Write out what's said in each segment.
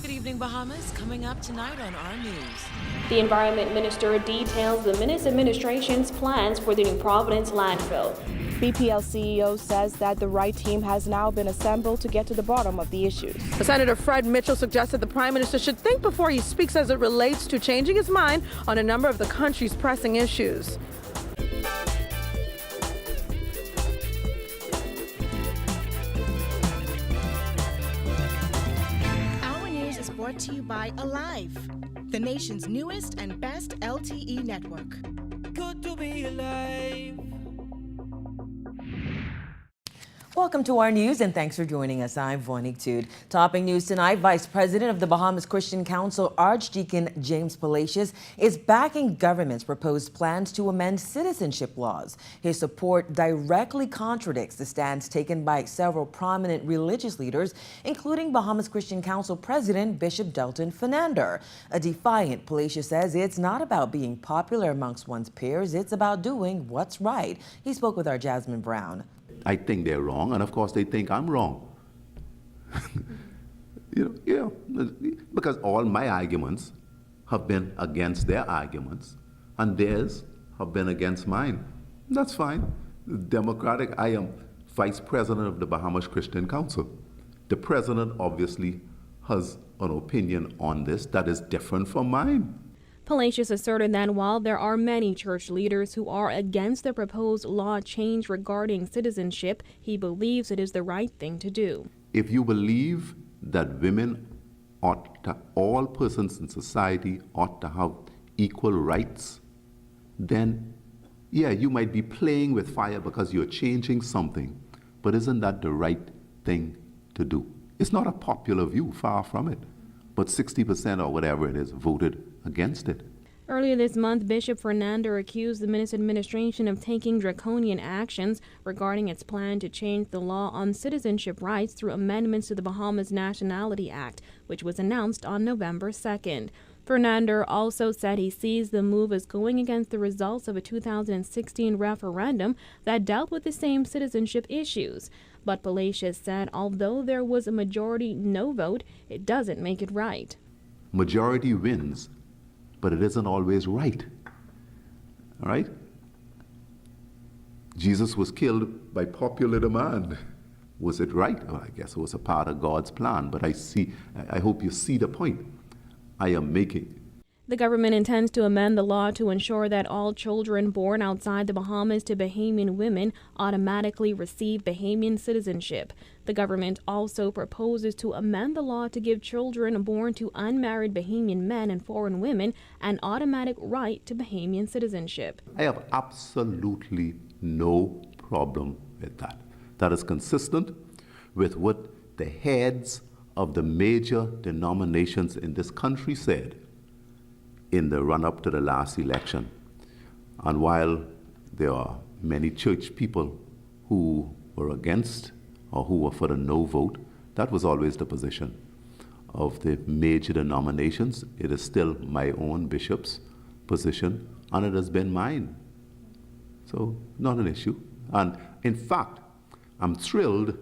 Good evening, Bahamas. Coming up tonight on our news. The Environment Minister details the Minnis administration's plans for the New Providence landfill. BPL CEO says that the right team has now been assembled to get to the bottom of the issues. Senator Fred Mitchell suggested the Prime Minister should think before he speaks as it relates to changing his mind on a number of the country's pressing issues. Brought to you by Alive, the nation's newest and best LTE network. Good to be alive. Welcome to our news and thanks for joining us. I'm Vonique Tude. Topping news tonight, Vice President of the Bahamas Christian Council, Archdeacon James Palacios, is backing government's proposed plans to amend citizenship laws. His support directly contradicts the stance taken by several prominent religious leaders, including Bahamas Christian Council President Bishop Delton Fernandez. A defiant Palacios says it's not about being popular amongst one's peers, it's about doing what's right. He spoke with our Jasmine Brown. I think they're wrong, and of course they think I'm wrong. Because all my arguments have been against their arguments, and theirs have been against mine. That's fine. Democratic, I am Vice President of the Bahamas Christian Council. The President obviously has an opinion on this that is different from mine. Palacios asserted that while there are many church leaders who are against the proposed law change regarding citizenship, he believes it is the right thing to do. If you believe that women all persons in society ought to have equal rights, then yeah, you might be playing with fire because you're changing something, but isn't that the right thing to do? It's not a popular view, far from it, but 60% or whatever it is voted against it. Earlier this month, Bishop Fernandez accused the Minnis administration of taking draconian actions regarding its plan to change the law on citizenship rights through amendments to the Bahamas Nationality Act, which was announced on November 2nd. Fernandez also said he sees the move as going against the results of a 2016 referendum that dealt with the same citizenship issues. But Palacios said although there was a majority no vote, it doesn't make it right. Majority wins, but it isn't always right. All right? Jesus was killed by popular demand. Was it right? Well, I guess it was a part of God's plan, but I hope you see the point I am making. The government intends to amend the law to ensure that all children born outside the Bahamas to Bahamian women automatically receive Bahamian citizenship. The government also proposes to amend the law to give children born to unmarried Bahamian men and foreign women an automatic right to Bahamian citizenship. I have absolutely no problem with that. That is consistent with what the heads of the major denominations in this country said in the run-up to the last election. And while there are many church people who were against or who were for the no vote, that was always the position of the major denominations. It is still my own bishop's position, and it has been mine. So, not an issue. And in fact, I'm thrilled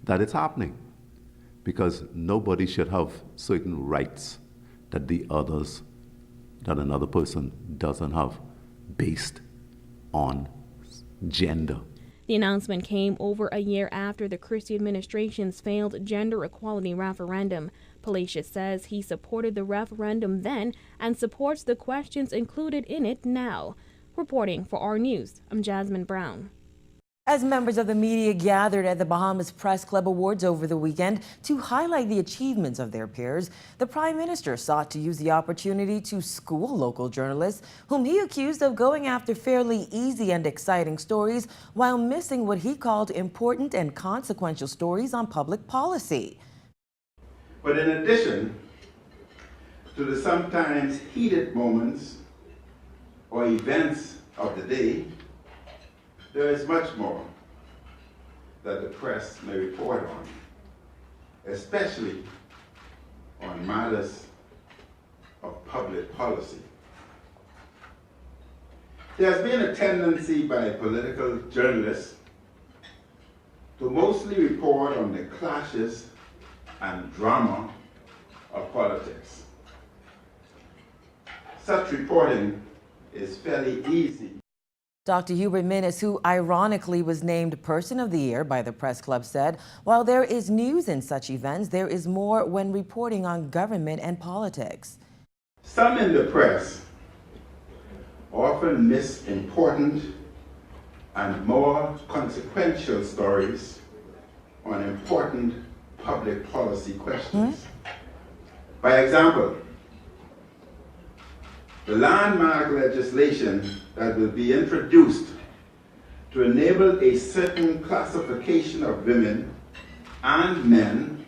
that it's happening, because nobody should have certain rights that another person doesn't have based on gender. The announcement came over a year after the Christie administration's failed gender equality referendum. Palacios says he supported the referendum then and supports the questions included in it now. Reporting for our news, I'm Jasmine Brown. As members of the media gathered at the Bahamas Press Club Awards over the weekend to highlight the achievements of their peers, the Prime Minister sought to use the opportunity to school local journalists, whom he accused of going after fairly easy and exciting stories while missing what he called important and consequential stories on public policy. But in addition to the sometimes heated moments or events of the day, there is much more that the press may report on, especially on matters of public policy. There has been a tendency by political journalists to mostly report on the clashes and drama of politics. Such reporting is fairly easy. Dr. Hubert Minnis, who ironically was named Person of the Year by the Press Club, said, while there is news in such events, there is more when reporting on government and politics. Some in the press often miss important and more consequential stories on important public policy questions. By example, the landmark legislation that will be introduced to enable a certain classification of women and men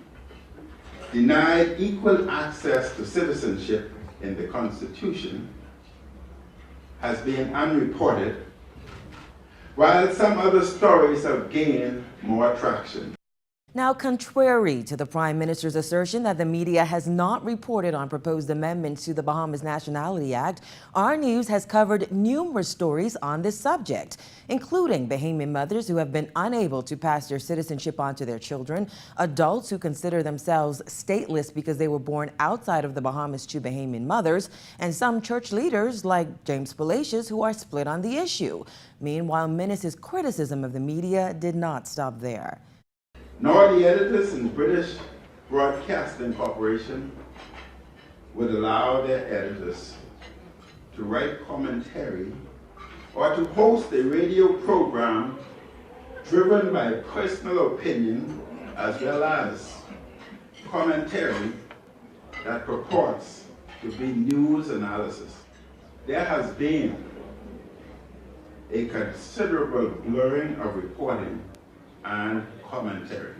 denied equal access to citizenship in the Constitution has been unreported, while some other stories have gained more traction. Now, contrary to the Prime Minister's assertion that the media has not reported on proposed amendments to the Bahamas Nationality Act, our news has covered numerous stories on this subject, including Bahamian mothers who have been unable to pass their citizenship on to their children, adults who consider themselves stateless because they were born outside of the Bahamas to Bahamian mothers, and some church leaders like James Palacios who are split on the issue. Meanwhile, Minnis's criticism of the media did not stop there. Nor the editors in British Broadcasting Corporation would allow their editors to write commentary or to host a radio program driven by personal opinion as well as commentary that purports to be news analysis. There has been a considerable blurring of reporting and commentary.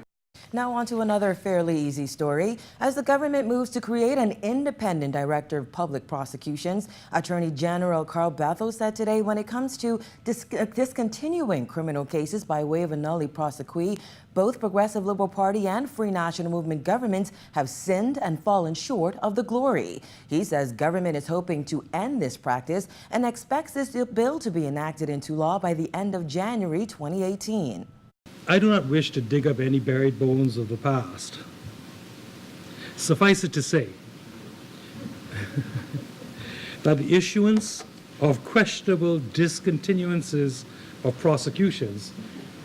Now on to another fairly easy story. As the government moves to create an independent director of public prosecutions, Attorney General Carl Bethel said today when it comes to discontinuing criminal cases by way of a nolle prosequi, both Progressive Liberal Party and Free National Movement governments have sinned and fallen short of the glory. He says government is hoping to end this practice and expects this bill to be enacted into law by the end of January 2018. I do not wish to dig up any buried bones of the past. Suffice it to say that the issuance of questionable discontinuances of prosecutions,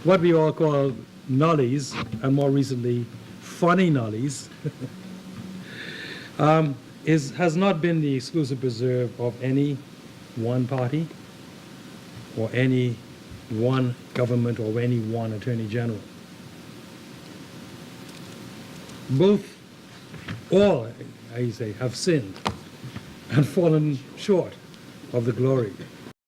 what we all call nollies, and more recently funny nollies, has not been the exclusive preserve of any one party or any one government or any one attorney general. All, I say, have sinned and fallen short of the glory.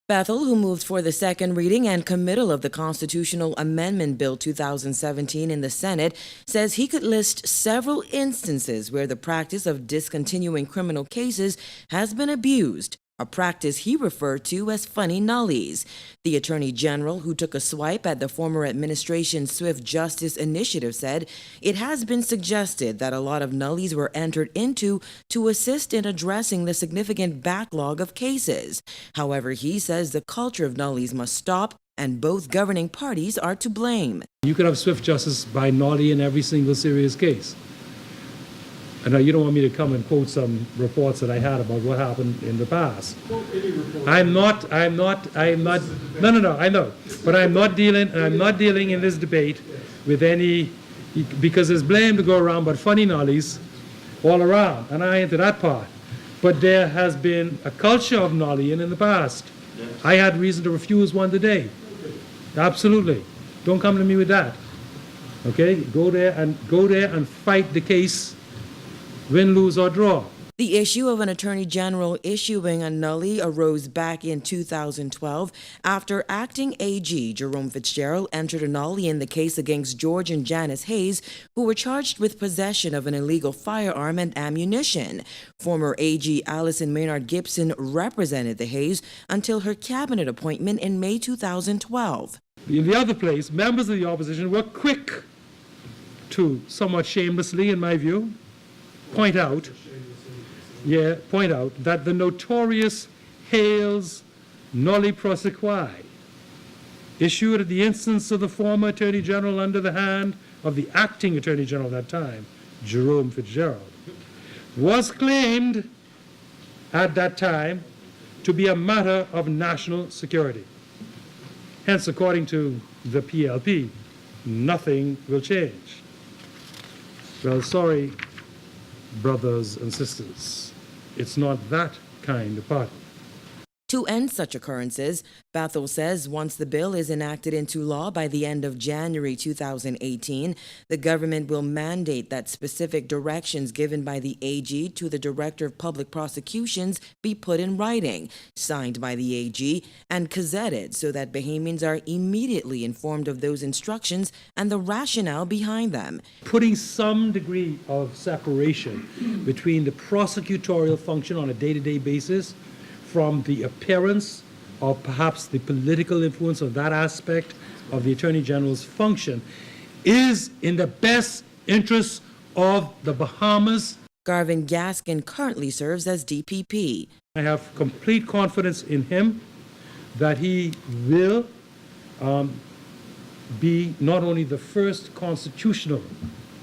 Bethel, who moved for the second reading and committal of the Constitutional Amendment Bill 2017 in the Senate, says he could list several instances where the practice of discontinuing criminal cases has been abused, a practice he referred to as funny nollies. The Attorney General, who took a swipe at the former administration's Swift Justice Initiative, said it has been suggested that a lot of nollies were entered into to assist in addressing the significant backlog of cases. However, he says the culture of nollies must stop, and both governing parties are to blame. You could have swift justice by nollie in every single serious case. And now you don't want me to come and quote some reports that I had about what happened in the past. I'm not, I know. But I'm not dealing in this debate with any, because there's blame to go around, but funny nollies all around, and I ain't into that part. But there has been a culture of nollying in the past. Yes. I had reason to refuse one today. Absolutely. Don't come to me with that. Okay? Go there and fight the case. Win, lose, or draw. The issue of an attorney general issuing a nollie arose back in 2012 after acting AG Jerome Fitzgerald entered a nollie in the case against George and Janice Hayes, who were charged with possession of an illegal firearm and ammunition. Former AG Allison Maynard Gibson represented the Hayes until her cabinet appointment in May 2012. In the other place, members of the opposition were quick to, somewhat shamelessly in my view, point out that the notorious Hales nolle prosequi, issued at the instance of the former Attorney General under the hand of the acting Attorney General at that time, Jerome Fitzgerald, was claimed at that time to be a matter of national security. Hence, according to the PLP, nothing will change. Well, sorry, brothers and sisters, it's not that kind of party. To end such occurrences, Bethel says once the bill is enacted into law by the end of January 2018, the government will mandate that specific directions given by the AG to the Director of Public Prosecutions be put in writing, signed by the AG, and gazetted so that Bahamians are immediately informed of those instructions and the rationale behind them. Putting some degree of separation between the prosecutorial function on a day-to-day basis from the appearance or perhaps the political influence of that aspect of the Attorney General's function is in the best interest of the Bahamas. Garvin Gaskin currently serves as DPP. I have complete confidence in him that he will be not only the first constitutional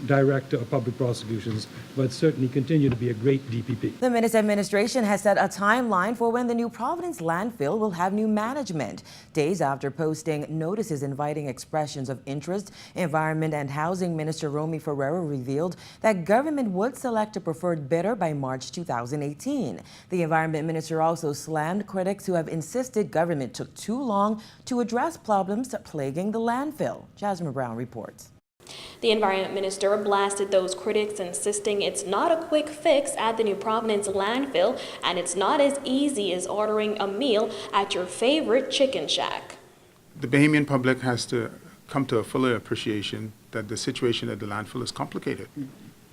Director of Public Prosecutions, but certainly continue to be a great DPP. The Minnis administration has set a timeline for when the New Providence landfill will have new management. Days after posting notices inviting expressions of interest, Environment and Housing Minister Romy Ferrero revealed that government would select a preferred bidder by March 2018. The Environment Minister also slammed critics who have insisted government took too long to address problems plaguing the landfill. Jasmine Brown reports. The Environment Minister blasted those critics, insisting it's not a quick fix at the New Providence landfill and it's not as easy as ordering a meal at your favorite chicken shack. The Bahamian public has to come to a fuller appreciation that the situation at the landfill is complicated.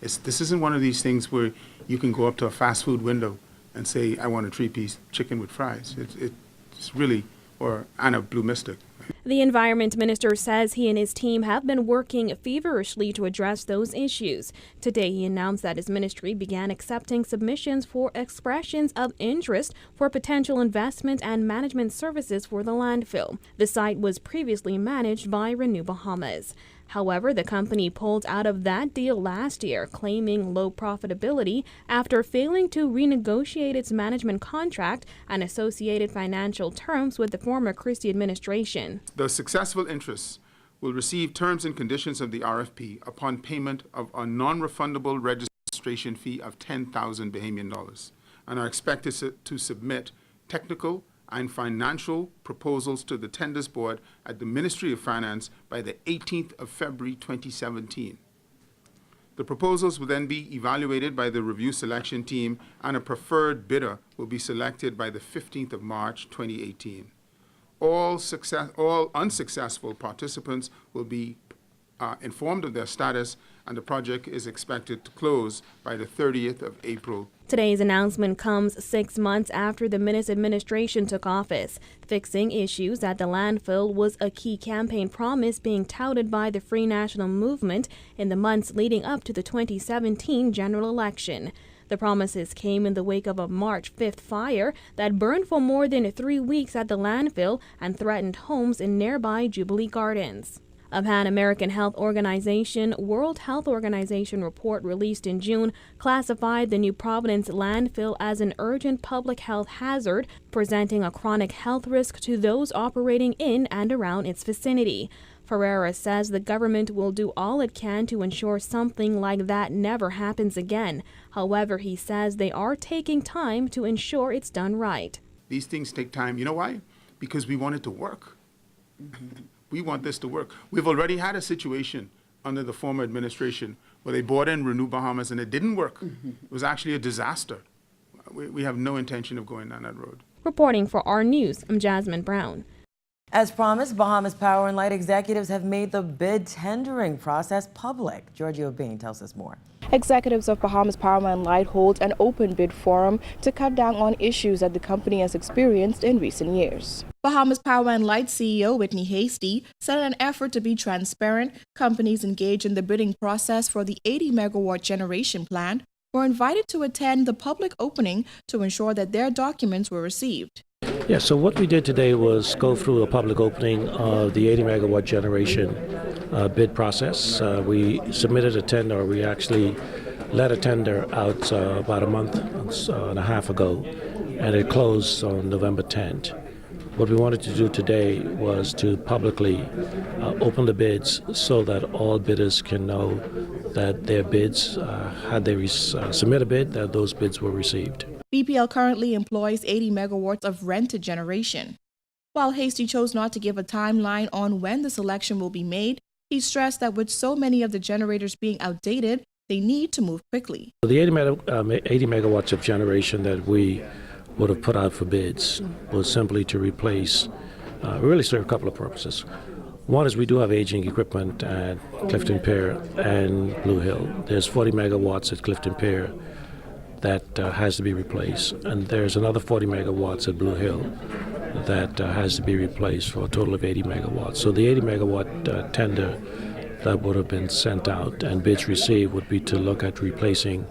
This isn't one of these things where you can go up to a fast food window and say, I want a 3-piece chicken with fries. It's really, and a Blue Mystic. The Environment Minister says he and his team have been working feverishly to address those issues. Today, he announced that his ministry began accepting submissions for expressions of interest for potential investment and management services for the landfill. The site was previously managed by Renew Bahamas. However, the company pulled out of that deal last year, claiming low profitability after failing to renegotiate its management contract and associated financial terms with the former Christie administration. The successful interests will receive terms and conditions of the RFP upon payment of a non-refundable registration fee of 10,000 Bahamian dollars and are expected to submit technical and financial proposals to the Tenders Board at the Ministry of Finance by the 18th of February 2017. The proposals will then be evaluated by the review selection team and a preferred bidder will be selected by the 15th of March 2018. All unsuccessful participants will be informed of their status and the project is expected to close by the 30th of April. Today's announcement comes 6 months after the Minnis administration took office. Fixing issues at the landfill was a key campaign promise being touted by the Free National Movement in the months leading up to the 2017 general election. The promises came in the wake of a March 5th fire that burned for more than 3 weeks at the landfill and threatened homes in nearby Jubilee Gardens. A Pan-American Health Organization World Health Organization report released in June classified the New Providence landfill as an urgent public health hazard, presenting a chronic health risk to those operating in and around its vicinity. Ferreira says the government will do all it can to ensure something like that never happens again. However, he says they are taking time to ensure it's done right. These things take time. You know why? Because we want it to work. We want this to work. We've already had a situation under the former administration where they brought in Renew Bahamas and it didn't work. It was actually a disaster. We have no intention of going down that road. Reporting for our news, I'm Jasmine Brown. As promised, Bahamas Power and Light executives have made the bid tendering process public. Giorgio Bain tells us more. Executives of Bahamas Power and Light hold an open bid forum to cut down on issues that the company has experienced in recent years. Bahamas Power and Light CEO Whitney Hasty said in an effort to be transparent, companies engaged in the bidding process for the 80-megawatt generation plant were invited to attend the public opening to ensure that their documents were received. Yeah, so what we did today was go through a public opening of the 80-megawatt generation bid process. We submitted a tender. We actually let a tender out about a month and a half ago, and it closed on November 10th. What we wanted to do today was to publicly open the bids so that all bidders can know that their bids, had they submit a bid, that those bids were received. BPL currently employs 80 megawatts of rented generation. While Hasty chose not to give a timeline on when the selection will be made, he stressed that with so many of the generators being outdated, they need to move quickly. The 80 megawatts of generation that we would have put out for bids was simply to replace, really serve a couple of purposes. One is we do have aging equipment at Clifton Pier and Blue Hill. There's 40 megawatts at Clifton Pier that has to be replaced, and there's another 40 megawatts at Blue Hill that has to be replaced for a total of 80 megawatts. So the 80 megawatt tender that would have been sent out and bids received would be to look at replacing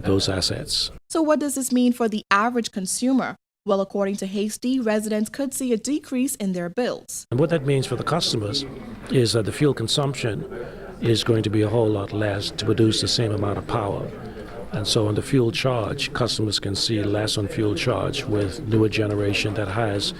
those assets. So what does this mean for the average consumer? Well, according to Hasty, residents could see a decrease in their bills. And what that means for the customers is that the fuel consumption is going to be a whole lot less to produce the same amount of power. And so on the fuel charge, customers can see less on fuel charge with newer generation that has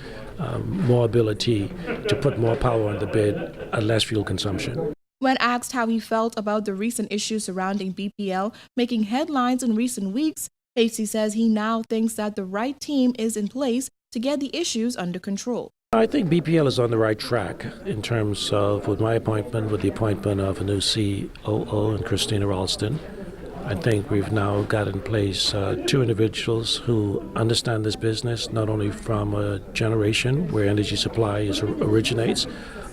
more ability to put more power on the bid at less fuel consumption. When asked how he felt about the recent issues surrounding BPL making headlines in recent weeks, Hasty says he now thinks that the right team is in place to get the issues under control. I think BPL is on the right track in terms of, with my appointment, with the appointment of a new COO and Christina Ralston. I think we've now got in place two individuals who understand this business, not only from a generation where energy supply originates,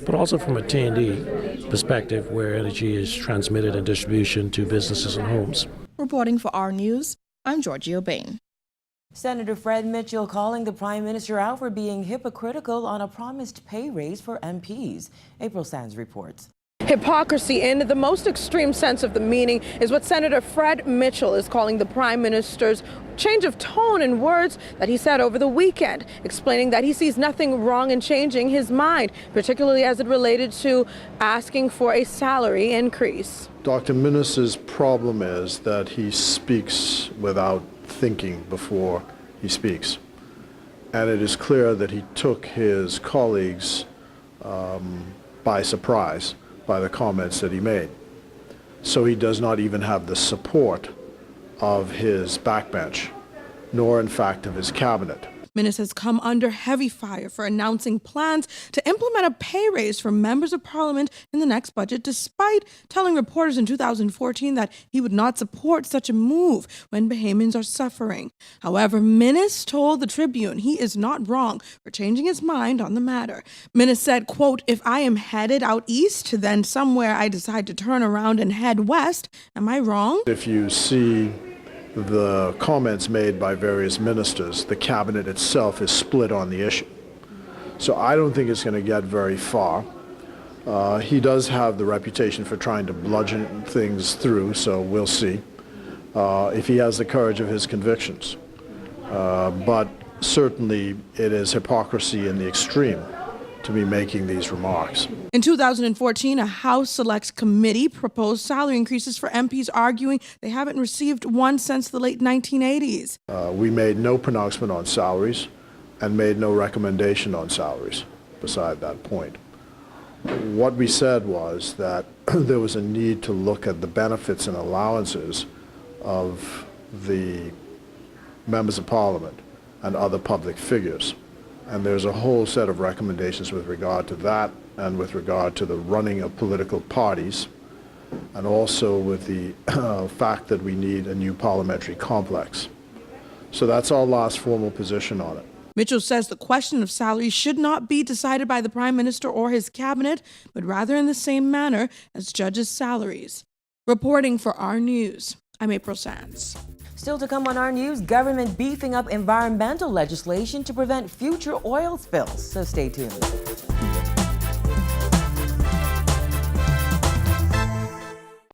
but also from a T&D perspective where energy is transmitted and distribution to businesses and homes. Reporting for our News, I'm Georgia Bain. Senator Fred Mitchell calling the Prime Minister out for being hypocritical on a promised pay raise for MPs. April Sands reports. Hypocrisy in the most extreme sense of the meaning is what Senator Fred Mitchell is calling the Prime Minister's change of tone and words that he said over the weekend, explaining that he sees nothing wrong in changing his mind, particularly as it related to asking for a salary increase. Dr. Minnis's problem is that he speaks without thinking before he speaks. And it is clear that he took his colleagues by surprise by the comments that he made. So he does not even have the support of his backbench, nor in fact of his cabinet. Minnis has come under heavy fire for announcing plans to implement a pay raise for members of parliament in the next budget, despite telling reporters in 2014 that he would not support such a move when Bahamians are suffering. However, Minnis told the Tribune he is not wrong for changing his mind on the matter. Minnis said, quote, "If I am headed out east, then somewhere I decide to turn around and head west. Am I wrong?" If you see the comments made by various ministers, the cabinet itself is split on the issue. So I don't think it's going to get very far. He does have the reputation for trying to bludgeon things through, so we'll see if he has the courage of his convictions. But certainly it is hypocrisy in the extreme to be making these remarks. In 2014, a House Select Committee proposed salary increases for MPs, arguing they haven't received one since the late 1980s. We made no pronouncement on salaries and made no recommendation on salaries beside that point. What we said was that there was a need to look at the benefits and allowances of the members of Parliament and other public figures. And there's a whole set of recommendations with regard to that and with regard to the running of political parties, and also with the fact that we need a new parliamentary complex. So that's our last formal position on it. Mitchell says the question of salary should not be decided by the Prime Minister or his cabinet, but rather in the same manner as judges' salaries. Reporting for our News, I'm April Sands. Still to come on our News, government beefing up environmental legislation to prevent future oil spills. So stay tuned.